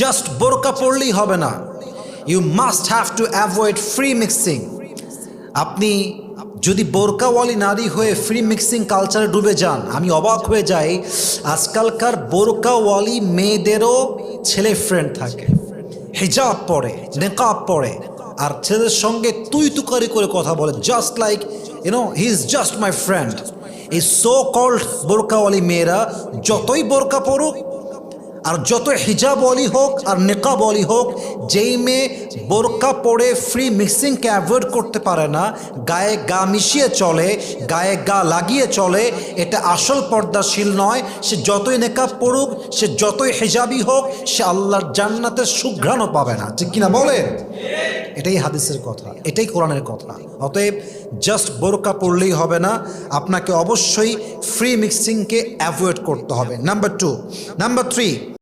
Just বোরকা পড়লেই হবে না, you must have to avoid free mixing. আপনি যদি বোরকাওয়ালি নারী হয়ে ফ্রি মিক্সিং কালচারে ডুবে যান, আমি অবাক হয়ে যাই, আজকালকার বোরকাওয়ালি মেয়েদেরও ছেলে ফ্রেন্ড থাকে, হিজাব পরে, নেকাব পরে, আর ছেলেদের সঙ্গে তুই তুকারি করে কথা বলে, just like he is just my friend. এই সো কল্ড বোরকাওয়ালি মেয়েরা যতই বোরকা পড়ুক আর যত হিজাবওয়ালি হোক আর নেকাবওয়ালি হোক, যেই মেয়ে বোরকা পরে ফ্রি মিক্সিংকে অ্যাভয়েড করতে পারে না, গায়ে গা মিশিয়ে চলে, গায়ে গা লাগিয়ে চলে, এটা আসল পর্দাশীল নয়। সে যতই নেকাব পড়ুক, সে যতই হিজাবি হোক, সে আল্লাহর জান্নাতের সুঘ্রাণও পাবে না। ঠিক কিনা বলেন? এটাই হাদিসের কথা, এটাই কোরআনের কথা। অতএব জাস্ট বোরকা পড়লেই হবে না, আপনাকে অবশ্যই ফ্রি মিক্সিংকে অ্যাভয়েড করতে হবে। নাম্বার 2। নাম্বার 3,